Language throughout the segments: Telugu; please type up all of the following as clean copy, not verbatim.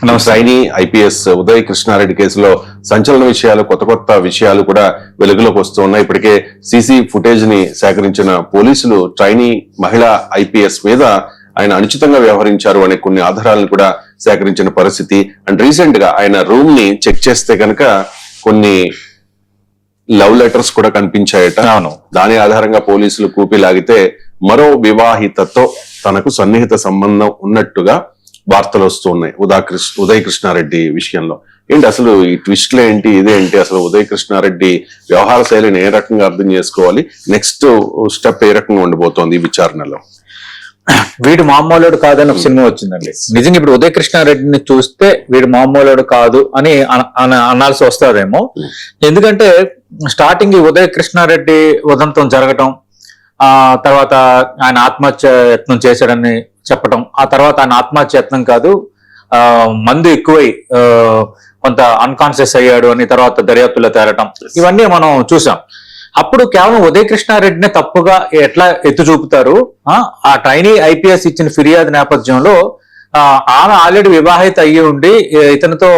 ట్రైనీ ఐపీఎస్ ఉదయ్ కృష్ణారెడ్డి కేసులో సంచలన విషయాలు, కొత్త విషయాలు కూడా వెలుగులోకి వస్తూ ఉన్నాయి. ఇప్పటికే సీసీ ఫుటేజ్ ని సేకరించిన పోలీసులు ట్రైనీ మహిళా ఐపీఎస్ మీద ఆయన అనుచితంగా వ్యవహరించారు అనే కొన్ని ఆధారాలను కూడా సేకరించిన పరిస్థితి. అండ్ రీసెంట్ గా ఆయన రూమ్ ని చెక్ చేస్తే కనుక కొన్ని లవ్ లెటర్స్ కూడా కనిపించాయట. దాని ఆధారంగా పోలీసులు కూపిలాగితే మరో వివాహితతో తనకు సన్నిహిత సంబంధం ఉన్నట్టుగా వార్తలు వస్తూ ఉన్నాయి ఉదయ్ కృష్ణారెడ్డి విషయంలో. ఏంటి అసలు ఈ ట్విస్ట్లు ఏంటి, ఇదేంటి అసలు ఉదయ్ కృష్ణారెడ్డి వ్యవహార శైలిని ఏ రకంగా అర్థం చేసుకోవాలి, నెక్స్ట్ స్టెప్ ఏ రకంగా ఉండబోతోంది ఈ విచారణలో? వీడు మామూలుడు కాదని ఒక సినిమా వచ్చిందండి. నిజంగా ఇప్పుడు ఉదయ్ కృష్ణారెడ్డిని చూస్తే వీడు మామూలుడు కాదు అని అనాల్సి వస్తుందేమో. ఎందుకంటే స్టార్టింగ్ ఈ ఉదయ్ కృష్ణారెడ్డి ఉదంతం జరగటం, తర్వాత ఆయన ఆత్మహత్య యత్నం చేశాడని చెప్పటం, ఆ తర్వాత ఆయన ఆత్మహత్య యత్నం కాదు మందు ఎక్కువై కొంత అన్కాన్షియస్ అయ్యాడు అని తర్వాత దర్యాప్తులో తేలటం, ఇవన్నీ మనం చూసాం. అప్పుడు కేవలం ఉదయ్ కృష్ణారెడ్డిని తప్పుగా ఎట్లా ఎత్తు చూపుతారు? ఆ ట్రైనీ ఐపీఎస్ ఇచ్చిన ఫిర్యాదు నేపథ్యంలో ఆమె ఆల్రెడీ వివాహిత అయ్యి ఉండి ఇతనితో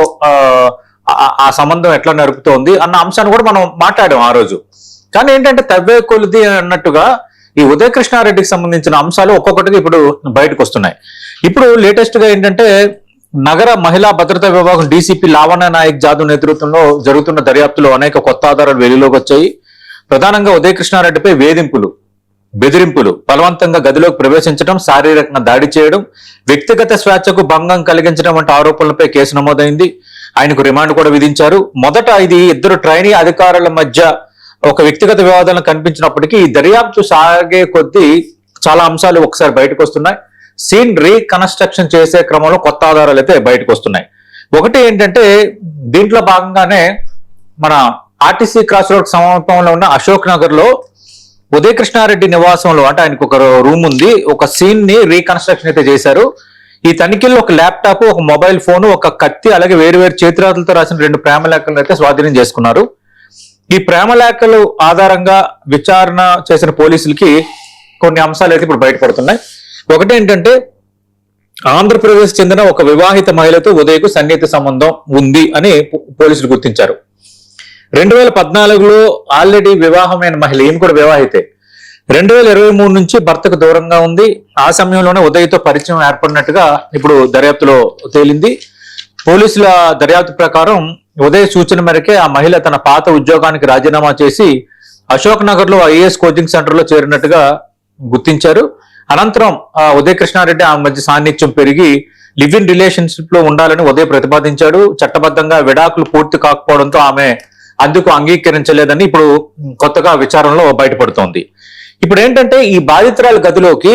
ఆ సంబంధం ఎట్లా నడుపుతోంది అన్న అంశాన్ని కూడా మనం మాట్లాడాం ఆ రోజు. కానీ ఏంటంటే తవ్వే కొలిది అన్నట్టుగా ఈ ఉదయ్ కృష్ణారెడ్డికి సంబంధించిన అంశాలు ఒక్కొక్కటిగా ఇప్పుడు బయటకు వస్తున్నాయి. ఇప్పుడు లేటెస్ట్ గా ఏంటంటే నగర మహిళా భద్రతా విభాగం డీసీపీ లావణ్య నాయక్ జాదవ్ నేతృత్వంలో జరుగుతున్న దర్యాప్తులో అనేక కొత్త ఆధారాలు వెలుగులోకి వచ్చాయి. ప్రధానంగా ఉదయ్ కృష్ణారెడ్డిపై వేధింపులు, బెదిరింపులు, బలవంతంగా గదిలోకి ప్రవేశించడం, శారీరకంగా దాడి చేయడం, వ్యక్తిగత స్వేచ్ఛకు భంగం కలిగించడం వంటి ఆరోపణలపై కేసు నమోదైంది. ఆయనకు రిమాండ్ కూడా విధించారు. మొదట ఇది ఇద్దరు ట్రైనీ అధికారుల మధ్య ఒక వ్యక్తిగత వివాదాలను కనిపించినప్పటికీ ఈ దర్యాప్తు సాగే కొద్దీ చాలా అంశాలు ఒకసారి బయటకు వస్తున్నాయి. సీన్ రీకన్స్ట్రక్షన్ చేసే క్రమంలో కొత్త ఆధారాలు అయితే బయటకు వస్తున్నాయి. ఒకటి ఏంటంటే దీంట్లో భాగంగానే మన ఆర్టీసీ క్రాస్ రోడ్ సమీపంలో ఉన్న అశోక్ నగర్ లో ఉదయ్ కృష్ణారెడ్డి నివాసంలో, అంటే ఆయనకు ఒక రూమ్ ఉంది, ఒక సీన్ ని రీకన్స్ట్రక్షన్ అయితే చేశారు. ఈ తనిఖీల్లో ఒక ల్యాప్టాప్, ఒక మొబైల్ ఫోన్, ఒక కత్తి, అలాగే వేరు చేతిరాతలతో రాసిన 2 ప్రేమ లేఖలను అయితే స్వాధీనం చేసుకున్నారు. ఈ ప్రేమ లేఖలు ఆధారంగా విచారణ చేసిన పోలీసులకి కొన్ని అంశాలు అయితే ఇప్పుడు బయటపడుతున్నాయి. ఒకటి ఏంటంటే ఆంధ్రప్రదేశ్ చెందిన ఒక వివాహిత మహిళతో ఉదయ్కు సన్నిహిత సంబంధం ఉంది అని పోలీసులు గుర్తించారు. 2014లో ఆల్రెడీ వివాహమైన మహిళ, ఈమె కూడా వివాహితే. 2023 నుంచి భర్తకు దూరంగా ఉంది. ఆ సమయంలోనే ఉదయ్తో పరిచయం ఏర్పడినట్టుగా ఇప్పుడు దర్యాప్తులో తేలింది. పోలీసుల దర్యాప్తు ప్రకారం ఉదయ్ సూచన మేరకే ఆ మహిళ తన పాత ఉద్యోగానికి రాజీనామా చేసి అశోక్ నగర్ లో ఐఏఎస్ కోచింగ్ సెంటర్ లో చేరినట్టుగా గుర్తించారు. అనంతరం ఉదయ్ కృష్ణారెడ్డి ఆమె మధ్య సాన్నిధ్యం పెరిగి లివ్ ఇన్ రిలేషన్షిప్ లో ఉండాలని ఉదయ్ ప్రతిపాదించాడు. చట్టబద్ధంగా విడాకులు పూర్తి కాకపోవడంతో ఆమె అందుకు అంగీకరించలేదని ఇప్పుడు కొత్తగా విచారణలో బయటపడుతోంది. ఇప్పుడు ఏంటంటే ఈ బాధితురాల గదిలోకి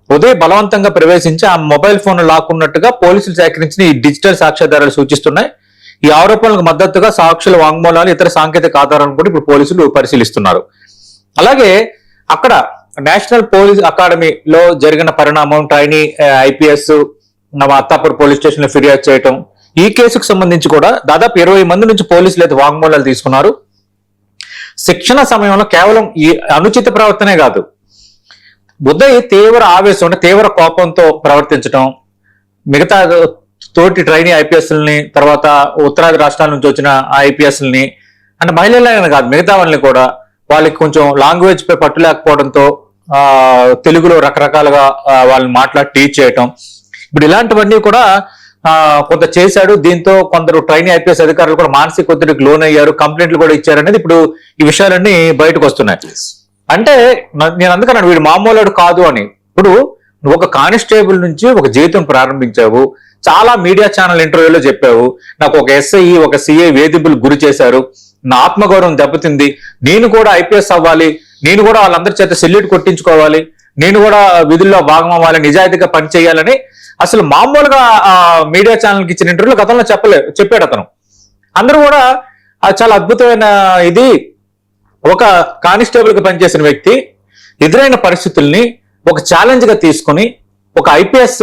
ఉదయ్ బలవంతంగా ప్రవేశించి ఆ మొబైల్ ఫోన్ లాక్కున్నట్టుగా పోలీసులు సేకరించిన ఈ డిజిటల్ సాక్ష్యాధారాలు సూచిస్తున్నాయి. ఈ ఆరోపణలకు మద్దతుగా సాక్షుల వాంగ్మూలాలు, ఇతర సాంకేతిక ఆధారాలను కూడా ఇప్పుడు పోలీసులు పరిశీలిస్తున్నారు. అలాగే అక్కడ నేషనల్ పోలీస్ అకాడమీలో జరిగిన పరిణామం, trainee IPS Attapur police station లో ఫిర్యాదు చేయటం, ఈ కేసుకు సంబంధించి కూడా దాదాపు 20 మంది నుంచి పోలీసులు అయితే వాంగ్మూలాలు తీసుకున్నారు. శిక్షణ సమయంలో కేవలం ఈ అనుచిత ప్రవర్తనే కాదు, ఉదయ్ తీవ్ర ఆవేశం, అంటే తీవ్ర కోపంతో ప్రవర్తించడం, మిగతా తోటి ట్రైనీ ఐపీఎస్ని, తర్వాత ఉత్తరాది రాష్ట్రాల నుంచి వచ్చిన ఐపీఎస్ని, అంటే మహిళలైన కాదు మిగతా వాళ్ళని కూడా, వాళ్ళకి కొంచెం లాంగ్వేజ్ పై పట్టు లేకపోవడంతో తెలుగులో రకరకాలుగా వాళ్ళని మాట్లాడి టీచ్ చేయటం, ఇప్పుడు ఇలాంటివన్నీ కూడా కొంత చేశాడు. దీంతో కొందరు ట్రైనీ ఐపీఎస్ అధికారులు కూడా మానసిక ఒత్తిడికి లోన్ అయ్యారు, కంప్లైంట్లు కూడా ఇచ్చారనేది ఇప్పుడు ఈ విషయాలన్నీ బయటకు వస్తున్నాయి. అంటే నేను అందుకన్నాను వీడు మామూలుడు కాదు అని. ఇప్పుడు నువ్వు ఒక కానిస్టేబుల్ నుంచి ఒక జీవితం ప్రారంభించావు, చాలా మీడియా ఛానల్ ఇంటర్వ్యూలో చెప్పావు, నాకు ఒక ఎస్ఐ ఒక సిఐ వేధింపులు గురి చేశారు, నా ఆత్మగౌరవం దెబ్బతింది, నేను కూడా ఐపీఎస్ అవ్వాలి, నేను కూడా వాళ్ళందరి చేత సెల్యూట్ కొట్టించుకోవాలి, నేను కూడా విధుల్లో భాగం అవ్వాలి, నిజాయితీగా పనిచేయాలని అసలు మామూలుగా మీడియా ఛానల్కి ఇచ్చిన ఇంటర్వ్యూలో గతంలో చెప్పాడు అతను. అందరూ కూడా చాలా అద్భుతమైన ఇది, ఒక కానిస్టేబుల్ గా పనిచేసిన వ్యక్తి ఎదురైన పరిస్థితుల్ని ఒక ఛాలెంజ్ గా తీసుకుని ఒక ఐపీఎస్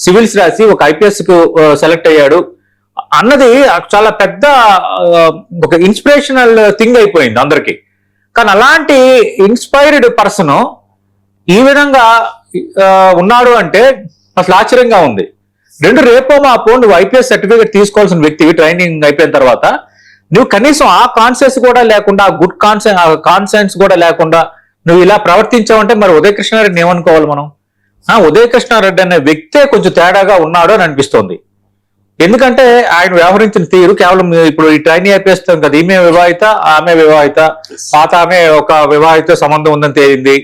సివిల్స్ రాసి ఒక ఐపీఎస్ కు సెలెక్ట్ అయ్యాడు అన్నది చాలా పెద్ద ఒక ఇన్స్పిరేషనల్ థింగ్ అయిపోయింది అందరికి. కానీ అలాంటి ఇన్స్పైర్డ్ పర్సన్ ఈ విధంగా ఉన్నాడు అంటే అసలు ఆశ్చర్యంగా ఉంది. రెండు రేపో మాపో నువ్వు ఐపీఎస్ సర్టిఫికేట్ తీసుకోవాల్సిన వ్యక్తివి ట్రైనింగ్ అయిపోయిన తర్వాత నువ్వు కనీసం ఆ కాన్షియస్ కూడా లేకుండా ఆ గుడ్ కాన్సెన్స్ కూడా లేకుండా నువ్వు ఇలా ప్రవర్తించావంటే మరి ఉదయ కృష్ణారెడ్డిని ఏమనుకోవాలి మనం? ఉదయ కృష్ణారెడ్డి అనే వ్యక్తే కొంచెం తేడాగా ఉన్నాడు అని అనిపిస్తోంది. ఎందుకంటే ఆయన వ్యవహరించిన తీరు కేవలం ఇప్పుడు ఈ ట్రైనీ ఐపీఎస్ కదా, ఈమె వివాహిత, ఆమె వివాహిత, పాత ఆమె ఒక వివాహిత సంబంధం ఉందని తేలింది.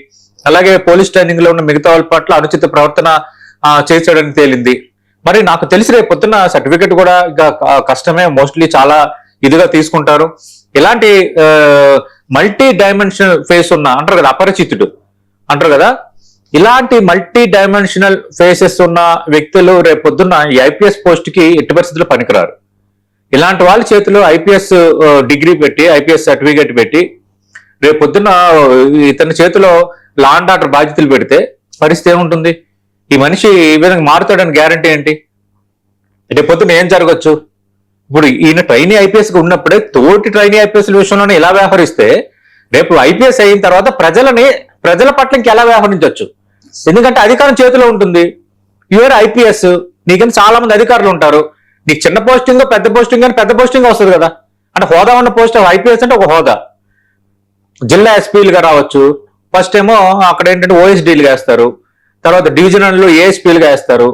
అలాగే పోలీస్ ట్రైనింగ్ లో ఉన్న మిగతా వాళ్ళ పట్ల అనుచిత ప్రవర్తన చేశాడని తేలింది. మరి నాకు తెలిసి రేపు పొద్దున్న సర్టిఫికెట్ కూడా ఇంకా కష్టమే, మోస్ట్లీ చాలా ఇదిగా తీసుకుంటారు. ఇలాంటి మల్టీ డైమెన్షనల్ ఫేస్ ఉన్న అంటారు కదా, అపరిచితుడు అంటారు కదా, ఇలాంటి మల్టీ డైమెన్షనల్ ఫేసెస్ ఉన్న వ్యక్తులు రేపు పొద్దున్న ఈ ఐపీఎస్ పోస్ట్ కి ఎట్టి పరిస్థితుల్లో పనికిరారు. ఇలాంటి వాళ్ళ చేతిలో ఐపీఎస్ డిగ్రీ పెట్టి, ఐపీఎస్ సర్టిఫికేట్ పెట్టి రేపు పొద్దున్న ఇతని చేతిలో లా అండ్ ఆర్డర్ బాధ్యతలు పెడితే పరిస్థితి ఏముంటుంది? ఈ మనిషి ఈ విధంగా మారుతాడని గ్యారంటీ ఏంటి? రేపు పొద్దున్న ఏం జరగచ్చు? ఇప్పుడు ఈయన ట్రైనీ ఐపీఎస్ గా ఉన్నప్పుడే తోటి ట్రైనీ ఐపీఎస్ విషయంలోనే ఇలా వ్యవహరిస్తే రేపు ఐపీఎస్ అయిన తర్వాత ప్రజల పట్ల ఇంకెలా వ్యవహరించవచ్చు? ఎందుకంటే అధికారం చేతిలో ఉంటుంది. యువర్ ఐపీఎస్, నీకని చాలా మంది అధికారులు ఉంటారు. నీకు చిన్న పోస్టింగ్, పెద్ద పోస్టింగ్ అని పెద్ద పోస్టింగ్ వస్తుంది కదా. అంటే హోదా ఉన్న పోస్ట్ ఐపీఎస్ అంటే ఒక హోదా. జిల్లా ఎస్పీలుగా రావచ్చు. ఫస్ట్ ఏమో అక్కడ ఏంటంటే ఓఎస్డీలుగా వేస్తారు, తర్వాత డివిజనల్ ఏఎస్పీలుగా వేస్తారు,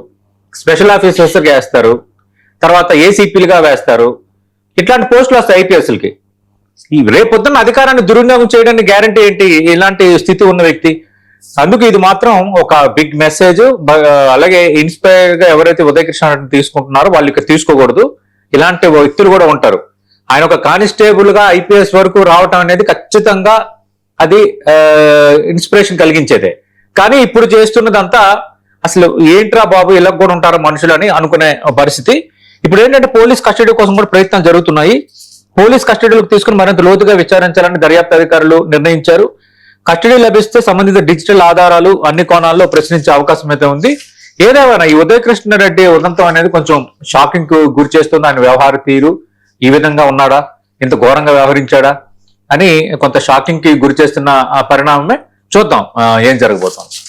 స్పెషల్ ఆఫీసర్స్గా వేస్తారు, తర్వాత ఏసీపీలుగా వేస్తారు. ఇట్లాంటి పోస్టులు వస్తాయి ఐపీఎస్లకి. ఈ రేపొద్దున్న అధికారాన్ని దుర్వినియోగం చేయడానికి గ్యారంటీ ఏంటి ఇలాంటి స్థితి ఉన్న వ్యక్తి? అందుకు ఇది మాత్రం ఒక బిగ్ మెసేజ్. అలాగే ఇన్స్పైర్ గా ఎవరైతే ఉదయ కృష్ణారెడ్డిని తీసుకుంటున్నారో వాళ్ళు ఇక్కడ తీసుకోకూడదు. ఇలాంటి వ్యక్తులు కూడా ఉంటారు. ఆయన ఒక కానిస్టేబుల్ గా ఐపీఎస్ వరకు రావటం అనేది ఖచ్చితంగా అది ఇన్స్పిరేషన్ కలిగించేదే. కానీ ఇప్పుడు చేస్తున్నదంతా అసలు ఏంట్రా బాబు, ఇలా కూడా ఉంటారు మనుషులు అని అనుకునే పరిస్థితి. ఇప్పుడు ఏంటంటే పోలీస్ కస్టడీ కోసం కూడా ప్రయత్నాలు జరుగుతున్నాయి. పోలీస్ కస్టడీలోకి తీసుకుని మరింత లోతుగా విచారించాలని దర్యాప్తు అధికారులు నిర్ణయించారు. కస్టడీ లభిస్తే సంబంధిత డిజిటల్ ఆధారాలు అన్ని కోణాల్లో ప్రశ్నించే అవకాశం అయితే ఉంది. ఏదేమైనా ఈ ఉదయ కృష్ణారెడ్డి ఉదంతం అనేది కొంచెం షాకింగ్ కు గురి చేస్తుంది. ఆయన వ్యవహార తీరు ఈ విధంగా ఉన్నాడా, ఇంత ఘోరంగా వ్యవహరించాడా అని కొంత షాకింగ్ కి గురి చేస్తున్న పరిణామమే. చూద్దాం ఏం జరగబోతోంది.